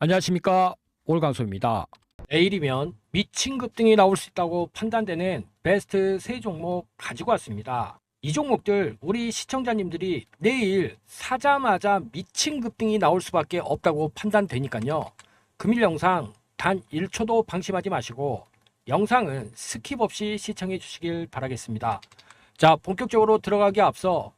안녕하십니까, 올강소입니다. 내일이면 미친 급등이 나올 수 있다고 판단되는 베스트 3종목 가지고 왔습니다. 이 종목들 우리 시청자님들이 내일 사자마자 미친 급등이 나올 수밖에 없다고 판단되니까요. 금일 영상 단 1초도 방심하지 마시고 영상은 스킵 없이 시청해 주시길 바라겠습니다. 자, 본격적으로 들어가기 앞서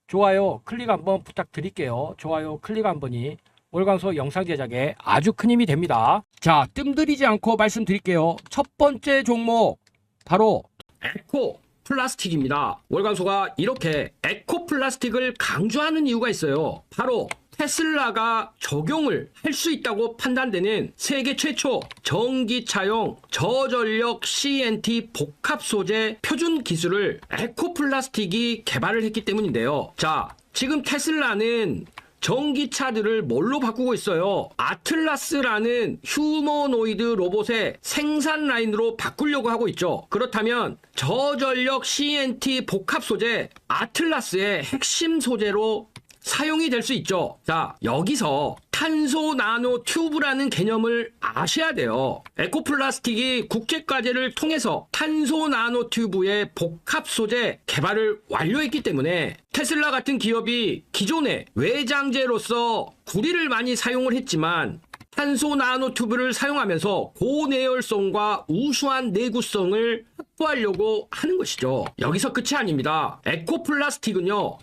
좋아요 클릭 한번 부탁드릴게요. 좋아요 클릭 한 번이 올강소 영상 제작에 아주 큰 힘이 됩니다. 자, 뜸들이지 않고 말씀드릴게요. 첫 번째 종목 바로 에코 플라스틱입니다. 올강소가 이렇게 에코 플라스틱을 강조하는 이유가 있어요. 바로 테슬라가 적용을 할 수 있다고 판단되는 세계 최초 전기차용 저전력 CNT 복합 소재 표준 기술을 에코 플라스틱이 개발을 했기 때문인데요. 자, 지금 테슬라는 전기차들을 뭘로 바꾸고 있어요? 아틀라스라는 휴머노이드 로봇의 생산 라인으로 바꾸려고 하고 있죠. 그렇다면 저전력 CNT 복합 소재 아틀라스의 핵심 소재로 사용이 될 수 있죠. 자, 여기서 탄소 나노 튜브라는 개념을 아셔야 돼요. 에코플라스틱이 국제과제를 통해서 탄소 나노 튜브의 복합 소재 개발을 완료했기 때문에 테슬라 같은 기업이 기존에 외장재로서 구리를 많이 사용을 했지만 탄소 나노 튜브를 사용하면서 고내열성과 우수한 내구성을 확보하려고 하는 것이죠. 여기서 끝이 아닙니다. 에코플라스틱은요,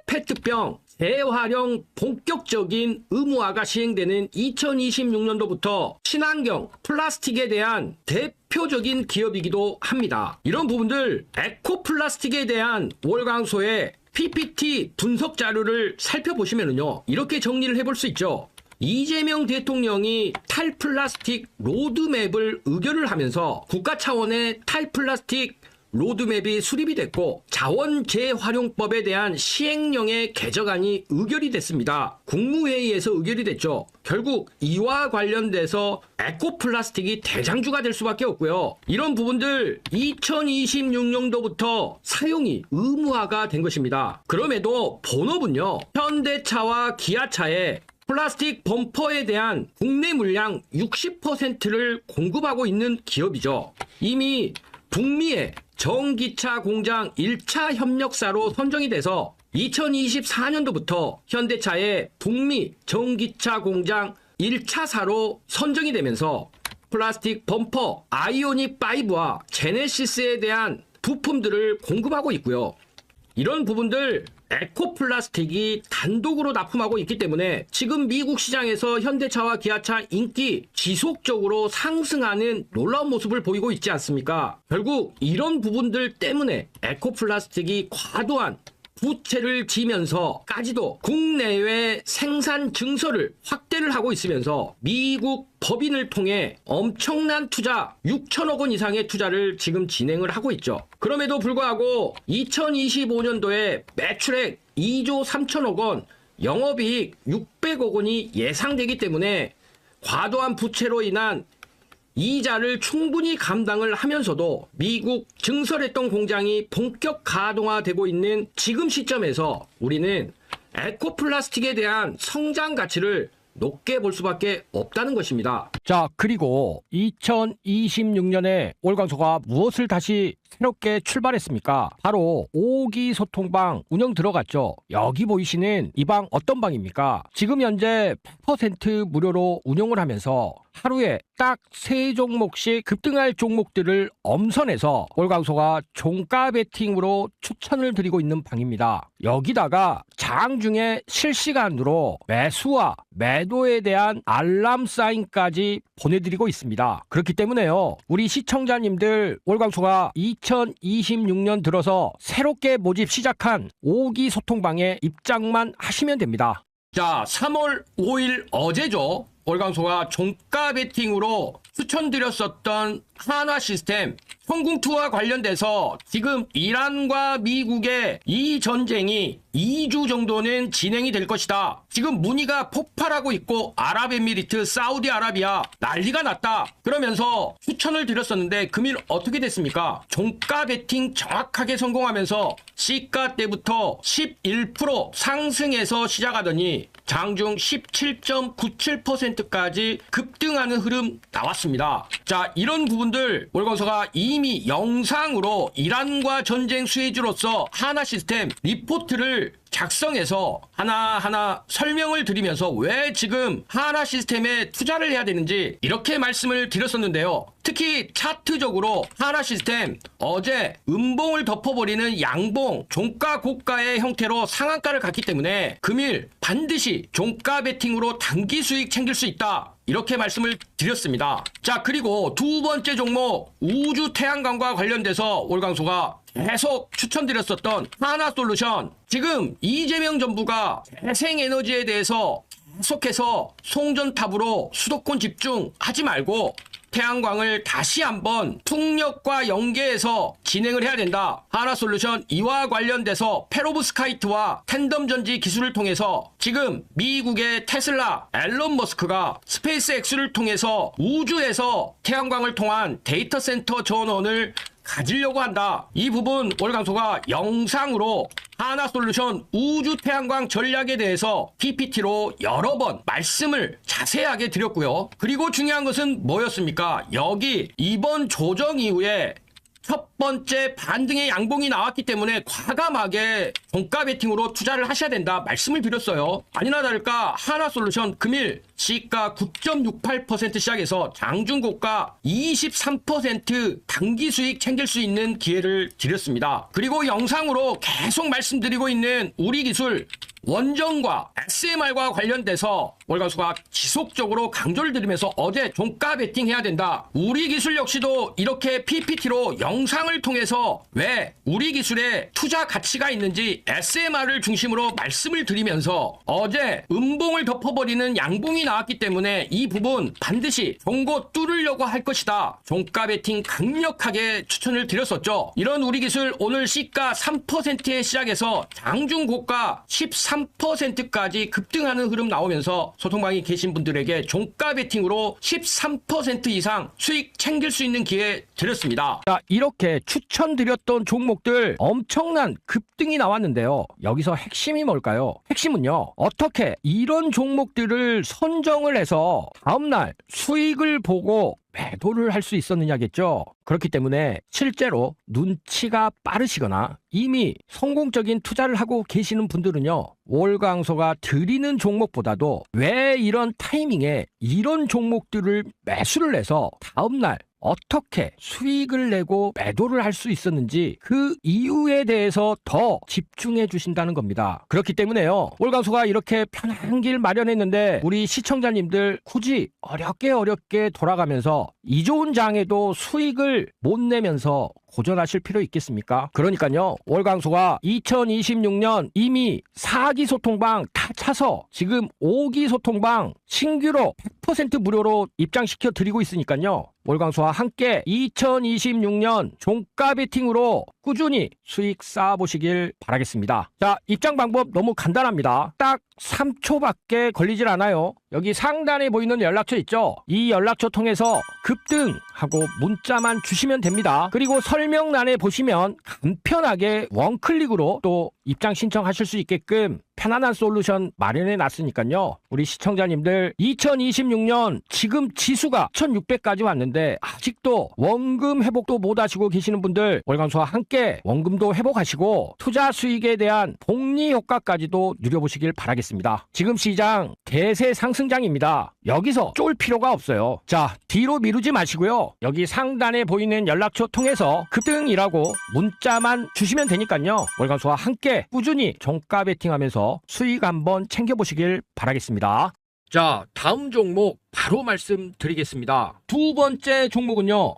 페트병 재활용 본격적인 의무화가 시행되는 2026년도부터 친환경 플라스틱에 대한 대표적인 기업이기도 합니다. 이런 부분들 에코플라스틱에 대한 월강소의 PPT 분석 자료를 살펴보시면요, 이렇게 정리를 해볼 수 있죠. 이재명 대통령이 탈플라스틱 로드맵을 의결을 하면서 국가 차원의 탈플라스틱 로드맵이 수립이 됐고 자원 재활용법에 대한 시행령의 개정안이 의결이 됐습니다. 국무회의에서 의결이 됐죠. 결국 이와 관련돼서 에코플라스틱이 대장주가 될 수밖에 없고요. 이런 부분들 2026년도부터 사용이 의무화가 된 것입니다. 그럼에도 본업은요, 현대차와 기아차에 플라스틱 범퍼에 대한 국내 물량 60%를 공급하고 있는 기업이죠. 이미 북미의 전기차 공장 1차 협력사로 선정이 돼서 2024년도부터 현대차의 북미 전기차 공장 1차사로 선정이 되면서 플라스틱 범퍼 아이오닉 5와 제네시스에 대한 부품들을 공급하고 있고요. 이런 부분들 에코플라스틱이 단독으로 납품하고 있기 때문에 지금 미국 시장에서 현대차와 기아차 인기 지속적으로 상승하는 놀라운 모습을 보이고 있지 않습니까? 결국 이런 부분들 때문에 에코플라스틱이 과도한 부채를 지면서까지도 국내외 생산 증서를 확대를 하고 있으면서 미국 법인을 통해 엄청난 투자 6천억 원 이상의 투자를 지금 진행을 하고 있죠. 그럼에도 불구하고 2025년도에 매출액 2조 3천억 원, 영업이익 600억 원이 예상되기 때문에 과도한 부채로 인한 이자를 충분히 감당을 하면서도 미국 증설했던 공장이 본격 가동화되고 있는 지금 시점에서 우리는 에코플라스틱에 대한 성장 가치를 높게 볼 수밖에 없다는 것입니다. 자, 그리고 2026년에 올강소가 무엇을 다시 새롭게 출발했습니까? 바로 5기 소통방 운영 들어갔죠. 여기 보이시는 이 방 어떤 방입니까? 지금 현재 100% 무료로 운영을 하면서 하루에 딱 3종목씩 급등할 종목들을 엄선해서 올강소가 종가 베팅으로 추천을 드리고 있는 방입니다. 여기다가 장중에 실시간으로 매수와 매도에 대한 알람 사인까지 보내드리고 있습니다. 그렇기 때문에요, 우리 시청자님들 올강소가 2026년 들어서 새롭게 모집 시작한 5기 소통방에 입장만 하시면 됩니다. 자, 3월 5일 어제죠. 올강소가 종가 베팅으로 추천드렸었던 한화 시스템 성공투와 관련돼서 지금 이란과 미국의 이 전쟁이 2주 정도는 진행이 될 것이다. 지금 문의가 폭발하고 있고 아랍에미리트, 사우디아라비아 난리가 났다. 그러면서 추천을 드렸었는데 금일 어떻게 됐습니까? 종가 베팅 정확하게 성공하면서 시가 때부터 11% 상승해서 시작하더니 장중 17.97%까지 급등하는 흐름 나왔습니다. 자, 이런 부분들 월광소가 이미 영상으로 이란과 전쟁 수혜주로서 하나시스템 리포트를 작성해서 하나하나 설명을 드리면서 왜 지금 하나시스템에 투자를 해야 되는지 이렇게 말씀을 드렸었는데요. 특히 차트적으로 하나시스템 어제 음봉을 덮어버리는 양봉 종가 고가의 형태로 상한가를 갔기 때문에 금일 반드시 종가 베팅으로 단기 수익 챙길 수 있다. 이렇게 말씀을 드렸습니다. 자, 그리고 두 번째 종목 우주 태양광과 관련돼서 월광소가 계속 추천드렸었던 하나솔루션. 지금 이재명 정부가 재생에너지에 대해서 계속해서 송전탑으로 수도권 집중하지 말고 태양광을 다시 한번 풍력과 연계해서 진행을 해야 된다. 하나솔루션 이와 관련돼서 페로브스카이트와 텐덤전지 기술을 통해서 지금 미국의 테슬라, 앨런 머스크가 스페이스X를 통해서 우주에서 태양광을 통한 데이터 센터 전원을 가지려고 한다. 이 부분 월광소가 영상으로 하나솔루션 우주 태양광 전략에 대해서 PPT로 여러 번 말씀을 자세하게 드렸고요. 그리고 중요한 것은 뭐였습니까? 여기 이번 조정 이후에 첫 번째 반등의 양봉이 나왔기 때문에 과감하게 종가 베팅으로 투자를 하셔야 된다 말씀을 드렸어요. 아니나 다를까 하나솔루션 금일 시가 9.68% 시작해서 장중 고가 23% 단기 수익 챙길 수 있는 기회를 드렸습니다. 그리고 영상으로 계속 말씀드리고 있는 우리 기술 원전과 SMR과 관련돼서 월광소가 지속적으로 강조를 드리면서 어제 종가 베팅 해야 된다. 우리 기술 역시도 이렇게 PPT로 영상을 통해서 왜 우리 기술에 투자 가치가 있는지 SMR을 중심으로 말씀을 드리면서 어제 음봉을 덮어버리는 양봉이 나왔기 때문에 이 부분 반드시 종고 뚫으려고 할 것이다. 종가 베팅 강력하게 추천을 드렸었죠. 이런 우리 기술 오늘 시가 3%에 시작해서 장중 고가 13%까지 급등하는 흐름 나오면서 소통방에 계신 분들에게 종가 베팅으로 13% 이상 수익 챙길 수 있는 기회 드렸습니다. 자, 이렇게 추천드렸던 종목들 엄청난 급등이 나왔는데요. 여기서 핵심이 뭘까요? 핵심은요. 어떻게 이런 종목들을 선정을 해서 다음날 수익을 보고 매도를 할 수 있었느냐겠죠. 그렇기 때문에 실제로 눈치가 빠르시거나 이미 성공적인 투자를 하고 계시는 분들은요. 월광소가 드리는 종목보다도 왜 이런 타이밍에 이런 종목들을 매수를 해서 다음날 어떻게 수익을 내고 매도를 할 수 있었는지 그 이유에 대해서 더 집중해 주신다는 겁니다. 그렇기 때문에요. 월광소가 이렇게 편한 길 마련했는데 우리 시청자님들 굳이 어렵게 돌아가면서 이 좋은 장에도 수익을 못 내면서 고전하실 필요 있겠습니까? 그러니까요. 월광소가 2026년 이미 4기 소통방 다 차서 지금 5기 소통방 신규로 100% 무료로 입장시켜 드리고 있으니까요. 월광소와 함께 2026년 종가 베팅으로 꾸준히 수익 쌓아보시길 바라겠습니다. 자, 입장 방법 너무 간단합니다. 딱 3초밖에 걸리질 않아요. 여기 상단에 보이는 연락처 있죠? 이 연락처 통해서 급등하고 문자만 주시면 됩니다. 그리고 설명란에 보시면 간편하게 원클릭으로 또 입장 신청하실 수 있게끔 편안한 솔루션 마련해 놨으니까요. 우리 시청자님들 2026년 지금 지수가 1600까지 왔는데 아직도 원금 회복도 못 하시고 계시는 분들 월광소와 함께 원금도 회복하시고 투자 수익에 대한 복리 효과까지도 누려보시길 바라겠습니다. 지금 시장 대세 상승장입니다. 여기서 쫄 필요가 없어요. 자, 뒤로 미루지 마시고요. 여기 상단에 보이는 연락처 통해서 급등이라고 문자만 주시면 되니까요. 월광소와 함께 꾸준히 종가 베팅하면서 수익 한번 챙겨보시길 바라겠습니다. 자, 다음 종목 바로 말씀드리겠습니다. 두 번째 종목은요.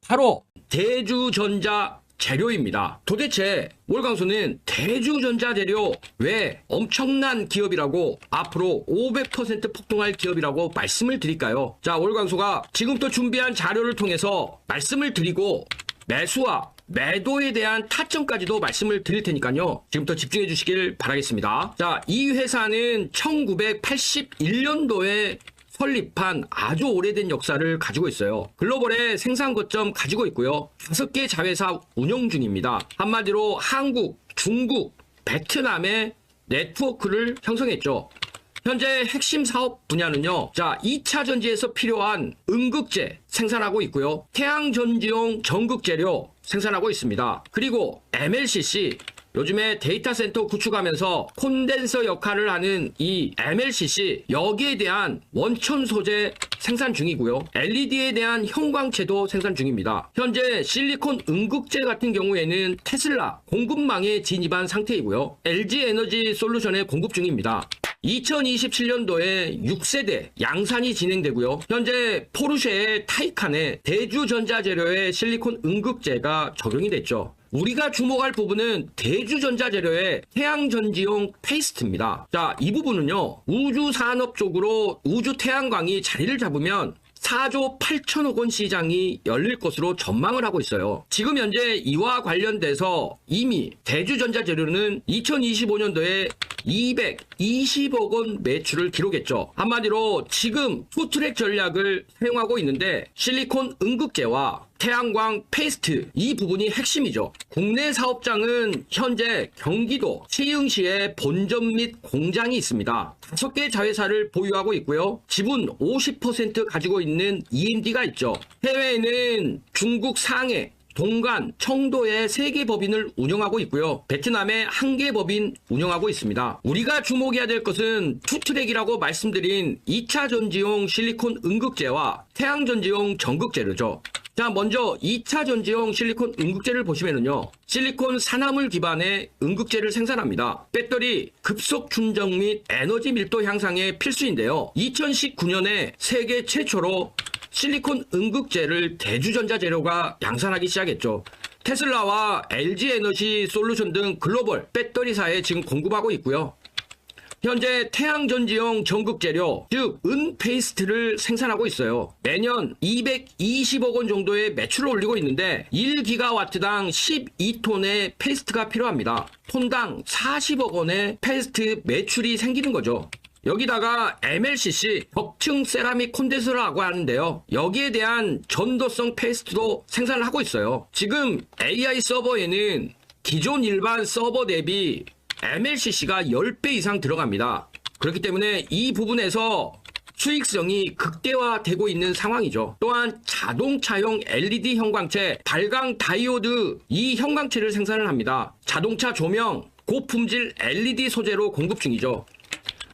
바로 대주전자 재료입니다. 도대체 월광소는 대주전자 재료 왜 엄청난 기업이라고 앞으로 500% 폭등할 기업이라고 말씀을 드릴까요? 자, 월광소가 지금 또 준비한 자료를 통해서 말씀을 드리고 매수와 매도에 대한 타점까지도 말씀을 드릴 테니까요. 지금부터 집중해 주시길 바라겠습니다. 자, 이 회사는 1981년도에 설립한 아주 오래된 역사를 가지고 있어요. 글로벌의 생산 거점 가지고 있고요. 5개 자회사 운영 중입니다. 한마디로 한국, 중국, 베트남의 네트워크를 형성했죠. 현재 핵심 사업 분야는요. 자, 2차 전지에서 필요한 음극재 생산하고 있고요. 태양전지용 전극재료 생산하고 있습니다. 그리고 MLCC, 요즘에 데이터 센터 구축하면서 콘덴서 역할을 하는 이 MLCC, 여기에 대한 원천 소재 생산 중이고요. LED에 대한 형광체도 생산 중입니다. 현재 실리콘 음극재 같은 경우에는 테슬라 공급망에 진입한 상태이고요. LG 에너지 솔루션에 공급 중입니다. 2027년도에 6세대 양산이 진행되고요. 현재 포르쉐의 타이칸에 대주전자재료의 실리콘 음극재가 적용이 됐죠. 우리가 주목할 부분은 대주전자재료의 태양전지용 페이스트입니다. 자, 이 부분은요. 우주산업 쪽으로 우주 태양광이 자리를 잡으면 4조 8천억 원 시장이 열릴 것으로 전망을 하고 있어요. 지금 현재 이와 관련돼서 이미 대주전자재료는 2025년도에 220억 원 매출을 기록했죠. 한마디로 지금 투트랙 전략을 사용하고 있는데 실리콘 음극재와 태양광 페이스트, 이 부분이 핵심이죠. 국내 사업장은 현재 경기도 시흥시에 본점 및 공장이 있습니다. 5개 자회사를 보유하고 있고요. 지분 50% 가지고 있는 EMD가 있죠. 해외에는 중국 상해, 동간, 청도에 3개 법인을 운영하고 있고요. 베트남에 1개 법인 운영하고 있습니다. 우리가 주목해야 될 것은 투트랙이라고 말씀드린 2차 전지용 실리콘 음극재와 태양전지용 전극재료죠. 자, 먼저 2차 전지용 실리콘 음극재를 보시면은요. 실리콘 산화물 기반의 음극재를 생산합니다. 배터리 급속 충전 및 에너지 밀도 향상에 필수인데요. 2019년에 세계 최초로 실리콘 음극재를 대주전자재료가 양산하기 시작했죠. 테슬라와 LG 에너지 솔루션 등 글로벌 배터리사에 지금 공급하고 있고요. 현재 태양전지용 전극재료, 즉 은페이스트를 생산하고 있어요. 매년 220억 원 정도의 매출을 올리고 있는데 1기가와트당 12톤의 페이스트가 필요합니다. 톤당 40억 원의 페이스트 매출이 생기는 거죠. 여기다가 MLCC, 벽층 세라믹 콘덴서라고 하는데요. 여기에 대한 전도성 페이스트도 생산을 하고 있어요. 지금 AI 서버에는 기존 일반 서버 대비 MLCC가 10배 이상 들어갑니다. 그렇기 때문에 이 부분에서 수익성이 극대화되고 있는 상황이죠. 또한 자동차용 LED 형광체, 발광 다이오드, 이 형광체를 생산을 합니다. 자동차 조명, 고품질 LED 소재로 공급 중이죠.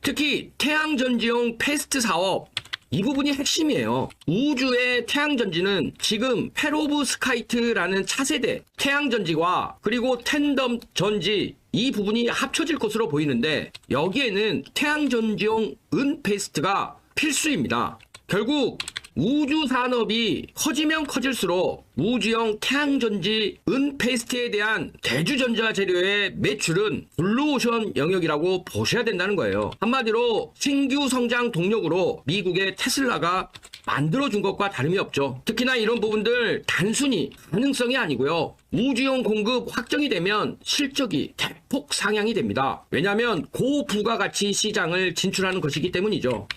특히 태양전지용 페스트 사업, 이 부분이 핵심이에요. 우주의 태양전지는 지금 페로브스카이트라는 차세대 태양전지와 그리고 텐덤 전지, 이 부분이 합쳐질 것으로 보이는데 여기에는 태양전지용 은페이스트가 필수입니다. 결국 우주 산업이 커지면 커질수록 우주형 태양전지 은페이스트에 대한 대주전자 재료의 매출은 블루오션 영역이라고 보셔야 된다는 거예요. 한마디로 신규 성장 동력으로 미국의 테슬라가 만들어준 것과 다름이 없죠. 특히나 이런 부분들 단순히 가능성이 아니고요. 우주용 공급 확정이 되면 실적이 대폭 상향이 됩니다. 왜냐하면 고부가가치 시장을 진출하는 것이기 때문이죠.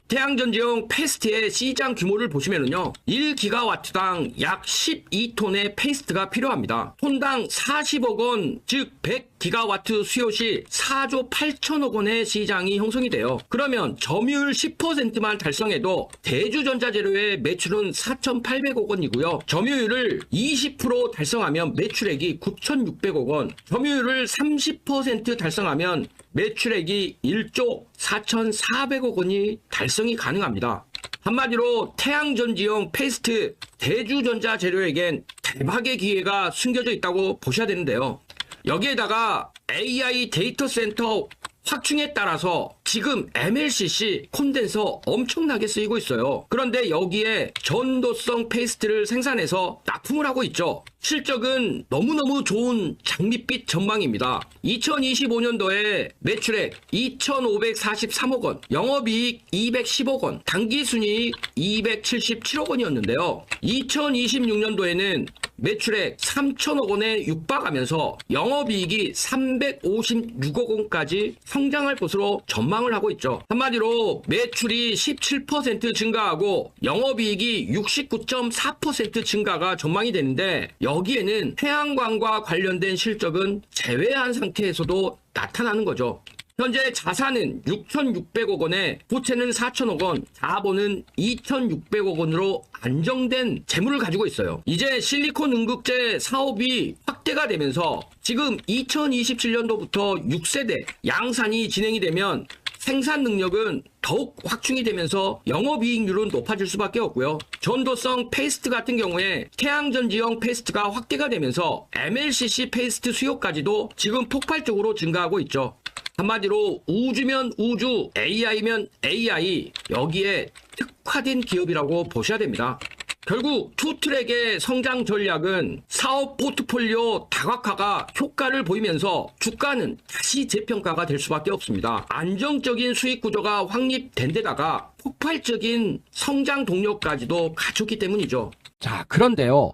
태양전지용 페이스트의 시장 규모를 보시면은요, 1기가와트당 약 12톤의 페이스트가 필요합니다. 톤당 40억 원, 즉 100기가와트 수요 시 4조 8천억 원의 시장이 형성이 돼요. 그러면 점유율 10%만 달성해도 대주전자재료의 매출은 4,800억 원이고요. 점유율을 20% 달성하면 매출액이 9,600억 원, 점유율을 30% 달성하면 매출액이 1조 4,400억 원이 달성이 가능합니다. 한마디로 태양전지용 페이스트 대주전자 재료에겐 대박의 기회가 숨겨져 있다고 보셔야 되는데요. 여기에다가 AI 데이터 센터 확충에 따라서 지금 MLCC 콘덴서 엄청나게 쓰이고 있어요. 그런데 여기에 전도성 페이스트를 생산해서 납품을 하고 있죠. 실적은 너무너무 좋은 장밋빛 전망입니다. 2025년도에 매출액 2,543억 원, 영업이익 210억 원, 당기순이익 277억 원이었는데요. 2026년도에는 매출액 3천억 원에 육박하면서 영업이익이 356억 원까지 성장할 것으로 전망을 하고 있죠. 한마디로 매출이 17% 증가하고 영업이익이 69.4% 증가가 전망이 되는데, 여기에는 태양광과 관련된 실적은 제외한 상태에서도 나타나는 거죠. 현재 자산은 6,600억 원에 부채는 4천억 원, 자본은 2,600억 원으로 안정된 재물을 가지고 있어요. 이제 실리콘 음극재 사업이 확대가 되면서 지금 2027년도부터 6세대 양산이 진행이 되면 생산 능력은 더욱 확충이 되면서 영업이익률은 높아질 수밖에 없고요. 전도성 페이스트 같은 경우에 태양전지형 페이스트가 확대가 되면서 MLCC 페이스트 수요까지도 지금 폭발적으로 증가하고 있죠. 한마디로 우주면 우주, AI면 AI, 여기에 특화된 기업이라고 보셔야 됩니다. 결국 투트랙의 성장 전략은 사업 포트폴리오 다각화가 효과를 보이면서 주가는 다시 재평가가 될 수밖에 없습니다. 안정적인 수익 구조가 확립된 데다가 폭발적인 성장 동력까지도 갖췄기 때문이죠. 자, 그런데요.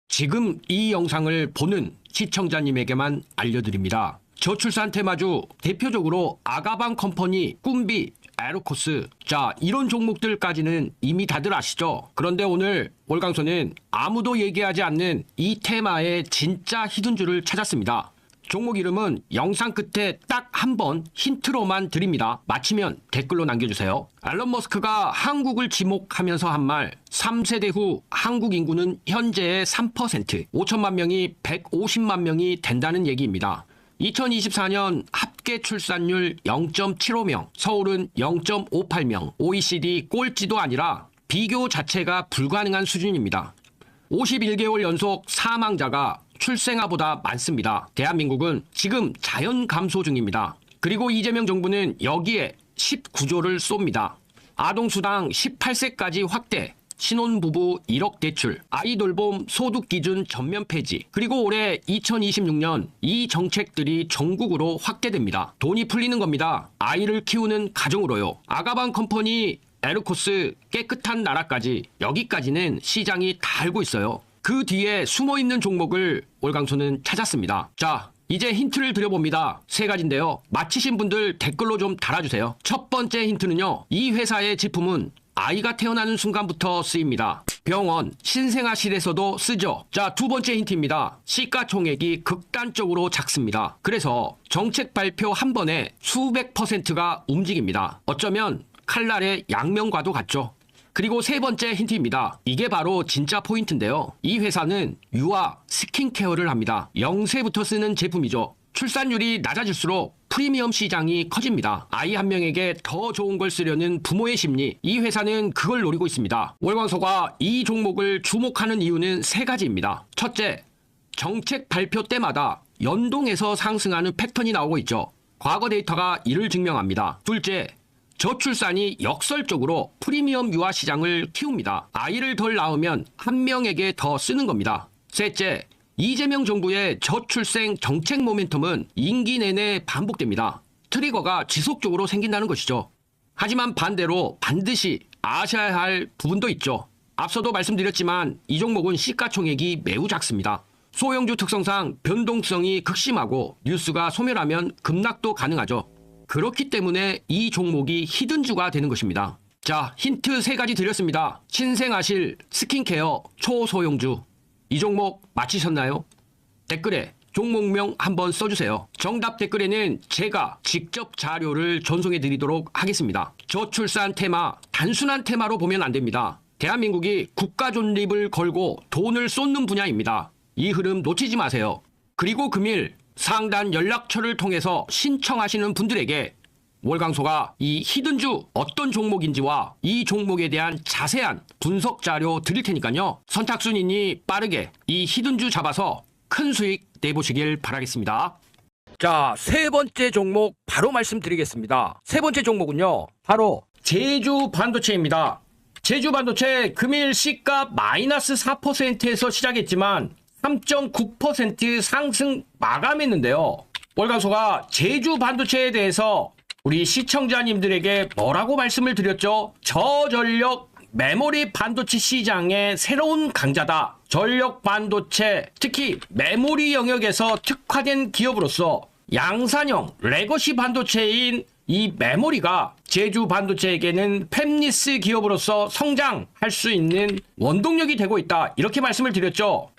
지금 이 영상을 보는 시청자님에게만 알려드립니다. 저출산 테마주 대표적으로 아가방 컴퍼니, 꿈비, 에로코스, 자, 이런 종목들까지는 이미 다들 아시죠? 그런데 오늘 월강소는 아무도 얘기하지 않는 이 테마의 진짜 히든주를 찾았습니다. 종목 이름은 영상 끝에 딱 한 번 힌트로만 드립니다. 맞히면 댓글로 남겨주세요. 앨런 머스크가 한국을 지목하면서 한 말, 3세대 후 한국 인구는 현재의 3%, 5천만 명이 150만 명이 된다는 얘기입니다. 2024년 합계 출산율 0.75명, 서울은 0.58명, OECD 꼴찌도 아니라 비교 자체가 불가능한 수준입니다. 51개월 연속 사망자가 출생아보다 많습니다. 대한민국은 지금 자연 감소 중입니다. 그리고 이재명 정부는 여기에 19조를 쏩니다. 아동수당 18세까지 확대, 신혼부부 1억 대출, 아이돌봄 소득기준 전면 폐지, 그리고 올해 2026년 이 정책들이 전국으로 확대됩니다. 돈이 풀리는 겁니다. 아이를 키우는 가정으로요. 아가방 컴퍼니, 에르코스, 깨끗한 나라까지, 여기까지는 시장이 다 알고 있어요. 그 뒤에 숨어있는 종목을 월강소는 찾았습니다. 자, 이제 힌트를 드려봅니다. 세 가지인데요. 맞히신 분들 댓글로 좀 달아주세요. 첫 번째 힌트는요, 이 회사의 제품은 아이가 태어나는 순간부터 쓰입니다. 병원, 신생아실에서도 쓰죠. 자, 두 번째 힌트입니다. 시가총액이 극단적으로 작습니다. 그래서 정책 발표 한 번에 수백 %가 움직입니다. 어쩌면 칼날의 양면과도 같죠. 그리고 세 번째 힌트입니다. 이게 바로 진짜 포인트인데요. 이 회사는 유아 스킨케어를 합니다. 0세부터 쓰는 제품이죠. 출산율이 낮아질수록 프리미엄 시장이 커집니다. 아이 한 명에게 더 좋은 걸 쓰려는 부모의 심리, 이 회사는 그걸 노리고 있습니다. 월광소가 이 종목을 주목하는 이유는 세 가지입니다. 첫째, 정책 발표 때마다 연동해서 상승하는 패턴이 나오고 있죠. 과거 데이터가 이를 증명합니다. 둘째, 저출산이 역설적으로 프리미엄 유아 시장을 키웁니다. 아이를 덜 낳으면 한 명에게 더 쓰는 겁니다. 셋째, 이재명 정부의 저출생 정책 모멘텀은 임기 내내 반복됩니다. 트리거가 지속적으로 생긴다는 것이죠. 하지만 반대로 반드시 아셔야 할 부분도 있죠. 앞서도 말씀드렸지만 이 종목은 시가총액이 매우 작습니다. 소형주 특성상 변동성이 극심하고 뉴스가 소멸하면 급락도 가능하죠. 그렇기 때문에 이 종목이 히든주가 되는 것입니다. 자, 힌트 세 가지 드렸습니다. 신생아실, 스킨케어, 초소형주. 이 종목 맞히셨나요? 댓글에 종목명 한번 써주세요. 정답 댓글에는 제가 직접 자료를 전송해 드리도록 하겠습니다. 저출산 테마, 단순한 테마로 보면 안 됩니다. 대한민국이 국가 존립을 걸고 돈을 쏟는 분야입니다. 이 흐름 놓치지 마세요. 그리고 금일 상단 연락처를 통해서 신청하시는 분들에게 월강소가 이 히든주 어떤 종목인지와 이 종목에 대한 자세한 분석 자료 드릴 테니까요. 선착순이니 빠르게 이 히든주 잡아서 큰 수익 내보시길 바라겠습니다. 자, 세 번째 종목 바로 말씀드리겠습니다. 세 번째 종목은요, 바로 제주 반도체입니다. 제주 반도체 금일 시가 마이너스 4%에서 시작했지만 3.9% 상승 마감했는데요. 월간소가 제주 반도체에 대해서 우리 시청자님들에게 뭐라고 말씀을 드렸죠? 저전력 메모리 반도체 시장의 새로운 강자다. 전력 반도체, 특히 메모리 영역에서 특화된 기업으로서 양산형 레거시 반도체인 이 메모리가 제주 반도체에게는 팹리스 기업으로서 성장할 수 있는 원동력이 되고 있다. 이렇게 말씀을 드렸죠.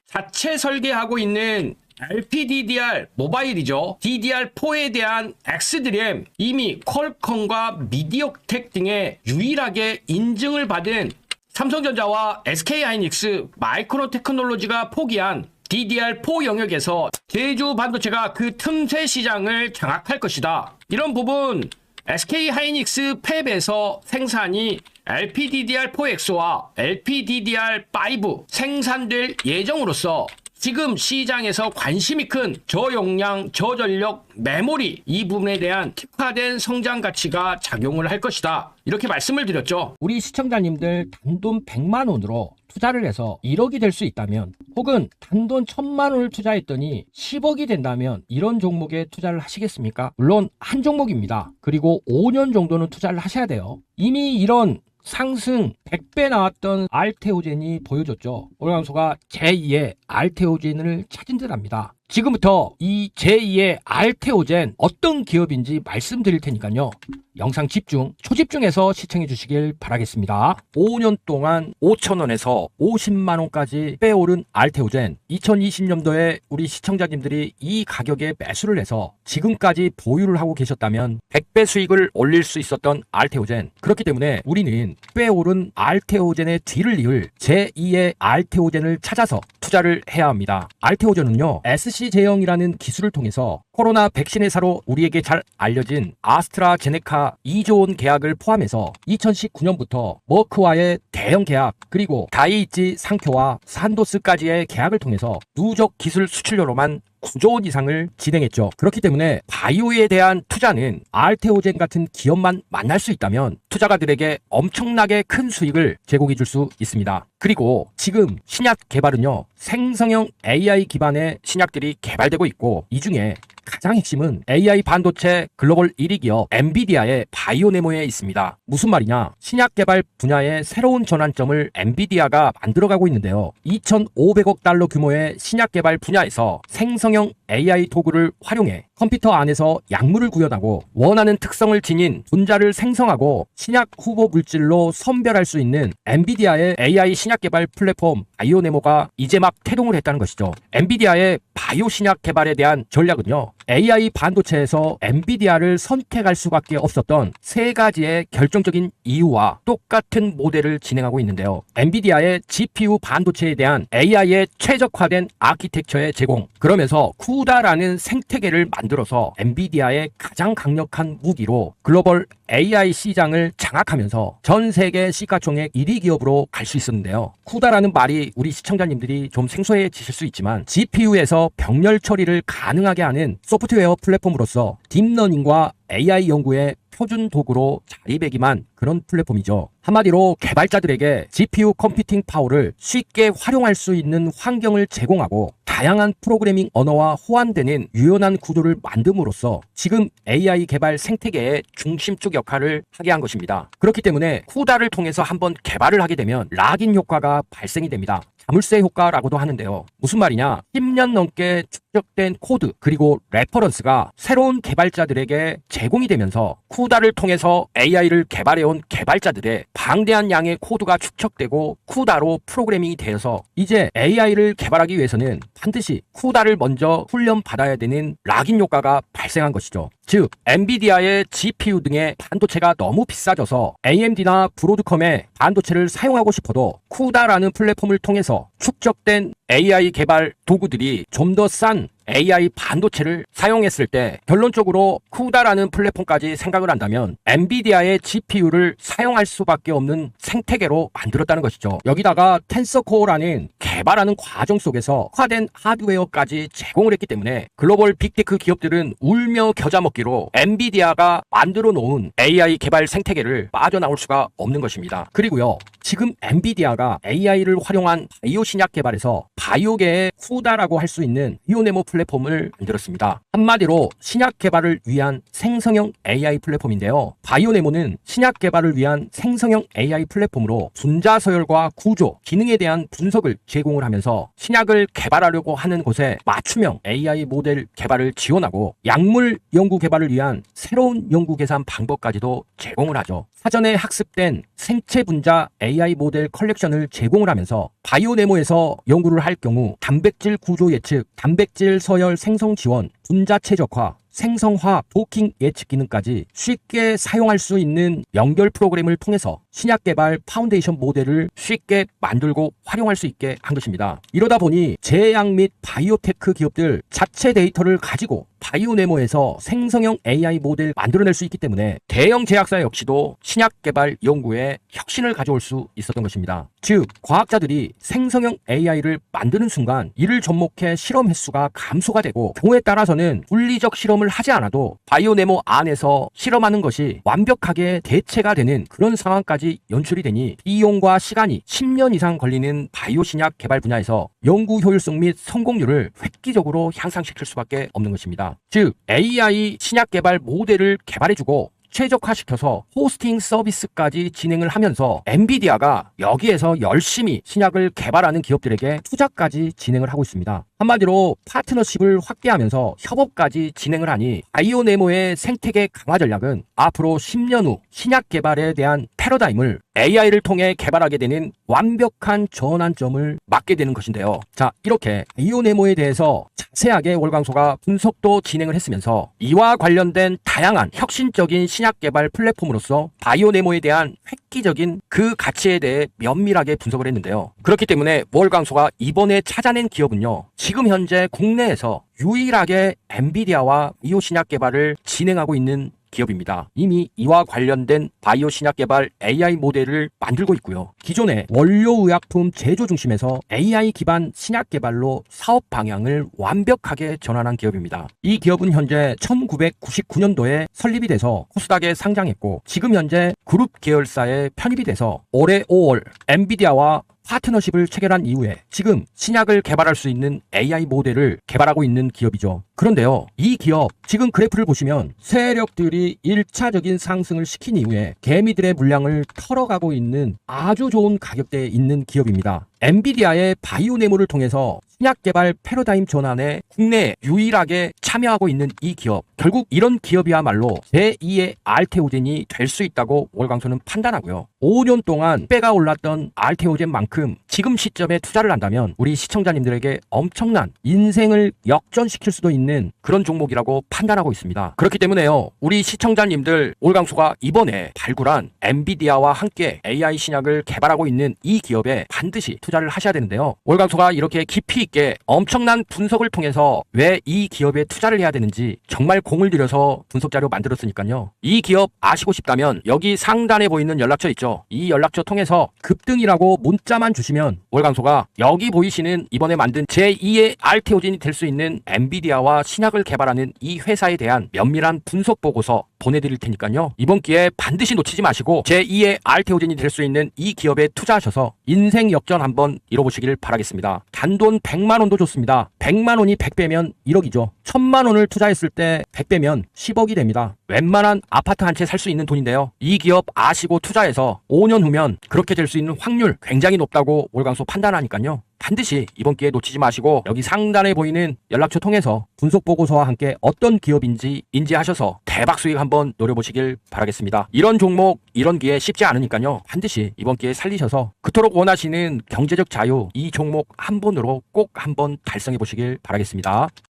자체 설계하고 있는 LPDDR 모바일이죠. DDR4에 대한 XDRAM 이미 퀄컴과 미디어텍 등의 유일하게 인증을 받은 삼성전자와 SK하이닉스, 마이크로테크놀로지가 포기한 DDR4 영역에서 제주 반도체가 그 틈새 시장을 장악할 것이다. 이런 부분 SK하이닉스 팹에서 생산이 LPDDR4X와 LPDDR5 생산될 예정으로서 지금 시장에서 관심이 큰 저용량, 저전력, 메모리 이 부분에 대한 특화된 성장 가치가 작용을 할 것이다. 이렇게 말씀을 드렸죠. 우리 시청자님들 단돈 100만 원으로 투자를 해서 1억이 될 수 있다면, 혹은 단돈 1000만 원을 투자했더니 10억이 된다면 이런 종목에 투자를 하시겠습니까? 물론 한 종목입니다. 그리고 5년 정도는 투자를 하셔야 돼요. 이미 이런 상승 100배 나왔던 알테오젠이 보여줬죠. 월광소가 제2의 알테오젠을 찾은 듯 합니다. 지금부터 이 제2의 알테오젠 어떤 기업인지 말씀드릴 테니까요. 영상 집중, 초집중해서 시청해 주시길 바라겠습니다. 5년 동안 5,000원에서 50만원까지 빼오른 알테오젠, 2020년도에 우리 시청자님들이 이 가격에 매수를 해서 지금까지 보유를 하고 계셨다면 100배 수익을 올릴 수 있었던 알테오젠. 그렇기 때문에 우리는 빼오른 알테오젠의 뒤를 이을 제2의 알테오젠을 찾아서 투자를 해야 합니다. 알테오젠은요, SC제형이라는 기술을 통해서 코로나 백신 회사로 우리에게 잘 알려진 아스트라제네카 2조 원 계약을 포함해서 2019년부터 머크와의 대형 계약, 그리고 다이이치 상표와 산도스까지의 계약을 통해서 누적 기술 수출료로만 9조 원 이상을 진행했죠. 그렇기 때문에 바이오에 대한 투자는 알테오젠 같은 기업만 만날 수 있다면 투자가들에게 엄청나게 큰 수익을 제공해 줄 수 있습니다. 그리고 지금 신약 개발은요, 생성형 AI 기반의 신약들이 개발되고 있고, 이 중에 가장 핵심은 AI 반도체 글로벌 1위 기업 엔비디아의 바이오네모에 있습니다. 무슨 말이냐? 신약 개발 분야의 새로운 전환점을 엔비디아가 만들어가고 있는데요. 2,500억 달러 규모의 신약 개발 분야에서 생성형 AI 도구를 활용해 컴퓨터 안에서 약물을 구현하고 원하는 특성을 지닌 분자를 생성하고 신약 후보 물질로 선별할 수 있는 엔비디아의 AI 신약 개발 플랫폼 바이오네모가 이제 막 태동을 했다는 것이죠. 엔비디아의 바이오 신약 개발에 대한 전략은요, AI 반도체에서 엔비디아를 선택할 수밖에 없었던 세 가지의 결정적인 이유와 똑같은 모델을 진행하고 있는데요. 엔비디아의 GPU 반도체에 대한 AI의 최적화된 아키텍처의 제공, 그러면서 쿠다라는 생태계를 만들어서 엔비디아의 가장 강력한 무기로 글로벌 AI 시장을 장악하면서 전 세계 시가총액 1위 기업으로 갈 수 있었는데요. 쿠다라는 말이 우리 시청자님들이 좀 생소해지실 수 있지만 GPU에서 병렬 처리를 가능하게 하는 소프트웨어 플랫폼으로서 딥러닝과 AI 연구의 표준 도구로 자리매김한 그런 플랫폼이죠. 한마디로 개발자들에게 GPU 컴퓨팅 파워를 쉽게 활용할 수 있는 환경을 제공하고 다양한 프로그래밍 언어와 호환되는 유연한 구조를 만듦으로써 지금 AI 개발 생태계의 중심적 역할을 하게 한 것입니다. 그렇기 때문에 쿠다를 통해서 한번 개발을 하게 되면 락인 효과가 발생이 됩니다. 자물쇠 효과라고도 하는데요. 무슨 말이냐? 10년 넘게 축적된 코드, 그리고 레퍼런스가 새로운 개발자들에게 제공이 되면서 쿠다를 통해서 AI를 개발해온 개발자들의 방대한 양의 코드가 축적되고 쿠다로 프로그래밍이 되어서 이제 AI를 개발하기 위해서는 반드시 쿠다를 먼저 훈련받아야 되는 락인 효과가 발생한 것이죠. 즉, 엔비디아의 GPU 등의 반도체가 너무 비싸져서 AMD나 브로드컴의 반도체를 사용하고 싶어도 쿠다라는 플랫폼을 통해서 축적된 AI 개발 도구들이 좀 더 싼 AI 반도체를 사용했을 때 결론적으로 쿠다라는 플랫폼까지 생각을 한다면 엔비디아의 GPU를 사용할 수밖에 없는 생태계로 만들었다는 것이죠. 여기다가 텐서코어라는 개발하는 과정 속에서 특화된 하드웨어까지 제공을 했기 때문에 글로벌 빅테크 기업들은 울며 겨자 먹기로 엔비디아가 만들어 놓은 AI 개발 생태계를 빠져나올 수가 없는 것입니다. 그리고요, 지금 엔비디아가 AI를 활용한 바이오 신약 개발에서 바이오계의 후다라고 할 수 있는 바이오네모 플랫폼을 만들었습니다. 한마디로 신약 개발을 위한 생성형 AI 플랫폼인데요. 바이오네모는 신약 개발을 위한 생성형 AI 플랫폼으로 분자 서열과 구조, 기능에 대한 분석을 제공을 하면서 신약을 개발하려고 하는 곳에 맞춤형 AI 모델 개발을 지원하고 약물 연구 개발을 위한 새로운 연구 계산 방법까지도 제공을 하죠. 사전에 학습된 생체 분자 AI 모델 컬렉션을 제공을 하면서 바이오네모에서 연구를 할 경우 단백질 구조 예측, 단백질 서열 생성 지원, 분자 최적화, 생성화, 도킹 예측 기능까지 쉽게 사용할 수 있는 연결 프로그램을 통해서 신약 개발 파운데이션 모델을 쉽게 만들고 활용할 수 있게 한 것입니다. 이러다 보니 제약 및 바이오테크 기업들 자체 데이터를 가지고 바이오네모에서 생성형 AI 모델 만들어낼 수 있기 때문에 대형 제약사 역시도 신약 개발 연구에 혁신을 가져올 수 있었던 것입니다. 즉, 과학자들이 생성형 AI를 만드는 순간 이를 접목해 실험 횟수가 감소가 되고 경우에 따라서는 물리적 실험을 하지 않아도 바이오네모 안에서 실험하는 것이 완벽하게 대체가 되는 그런 상황까지 연출이 되니 비용과 시간이 10년 이상 걸리는 바이오 신약 개발 분야에서 연구 효율성 및 성공률을 획기적으로 향상시킬 수밖에 없는 것입니다. 즉, AI 신약 개발 모델을 개발해주고 최적화시켜서 호스팅 서비스까지 진행을 하면서 엔비디아가 여기에서 열심히 신약을 개발하는 기업들에게 투자까지 진행을 하고 있습니다. 한마디로 파트너십을 확대하면서 협업까지 진행을 하니 바이오네모의 생태계 강화 전략은 앞으로 10년 후 신약 개발에 대한 패러다임을 AI를 통해 개발하게 되는 완벽한 전환점을 맞게 되는 것인데요. 자, 이렇게 바이오네모에 대해서 자세하게 월광소가 분석도 진행을 했으면서 이와 관련된 다양한 혁신적인 신약 개발 플랫폼으로서 바이오네모에 대한 획기적인 그 가치에 대해 면밀하게 분석을 했는데요. 그렇기 때문에 월광소가 이번에 찾아낸 기업은요, 지금 현재 국내에서 유일하게 엔비디아와 바이오 신약 개발을 진행하고 있는 기업입니다. 이미 이와 관련된 바이오 신약 개발 AI 모델을 만들고 있고요. 기존의 원료의약품 제조 중심에서 AI 기반 신약 개발로 사업 방향을 완벽하게 전환한 기업입니다. 이 기업은 현재 1999년도에 설립이 돼서 코스닥에 상장했고 지금 현재 그룹 계열사에 편입이 돼서 올해 5월 엔비디아와 파트너십을 체결한 이후에 지금 신약을 개발할 수 있는 AI 모델을 개발하고 있는 기업이죠. 그런데요, 이 기업 지금 그래프를 보시면 세력들이 1차적인 상승을 시킨 이후에 개미들의 물량을 털어가고 있는 아주 좋은 가격대에 있는 기업입니다. 엔비디아의 바이오네모를 통해서 신약 개발 패러다임 전환에 국내에 유일하게 참여하고 있는 이 기업, 결국 이런 기업이야말로 제2의 알테오젠이 될 수 있다고 월광소는 판단하고요. 5년 동안 배가 올랐던 알테오젠만큼 지금 시점에 투자를 한다면 우리 시청자님들에게 엄청난 인생을 역전시킬 수도 있는 그런 종목이라고 판단하고 있습니다. 그렇기 때문에요, 우리 시청자님들 월광소가 이번에 발굴한 엔비디아와 함께 AI 신약을 개발하고 있는 이 기업에 반드시 투자를 하셔야 되는데요. 월광소가 이렇게 깊이 있게 엄청난 분석을 통해서 왜 이 기업에 투자를 해야 되는지 정말 공을 들여서 분석 자료 만들었으니까요. 이 기업 아시고 싶다면 여기 상단에 보이는 연락처 있죠. 이 연락처 통해서 급등이라고 문자만 주시면 월광소가 여기 보이시는 이번에 만든 제2의 알테오젠이 될 수 있는 엔비디아와 신약을 개발하는 이 회사에 대한 면밀한 분석 보고서 보내드릴 테니까요. 이번 기회에 반드시 놓치지 마시고 제2의 알테오젠이 될 수 있는 이 기업에 투자하셔서 인생 역전 한번 이뤄보시길 바라겠습니다. 단돈 100만 원도 좋습니다. 100만 원이 100배면 1억이죠. 1000만 원을 투자했을 때 100배면 10억이 됩니다. 웬만한 아파트 한 채 살 수 있는 돈인데요. 이 기업 아시고 투자해서 5년 후면 그렇게 될 수 있는 확률 굉장히 높다고 월광소 판단하니까요. 반드시 이번 기회 놓치지 마시고 여기 상단에 보이는 연락처 통해서 분석 보고서와 함께 어떤 기업인지 인지하셔서 대박 수익 한번 노려보시길 바라겠습니다. 이런 종목, 이런 기회 쉽지 않으니까요. 반드시 이번 기회에 살리셔서 그토록 원하시는 경제적 자유, 이 종목 한 번으로 꼭 한번 달성해 보시길 바라겠습니다.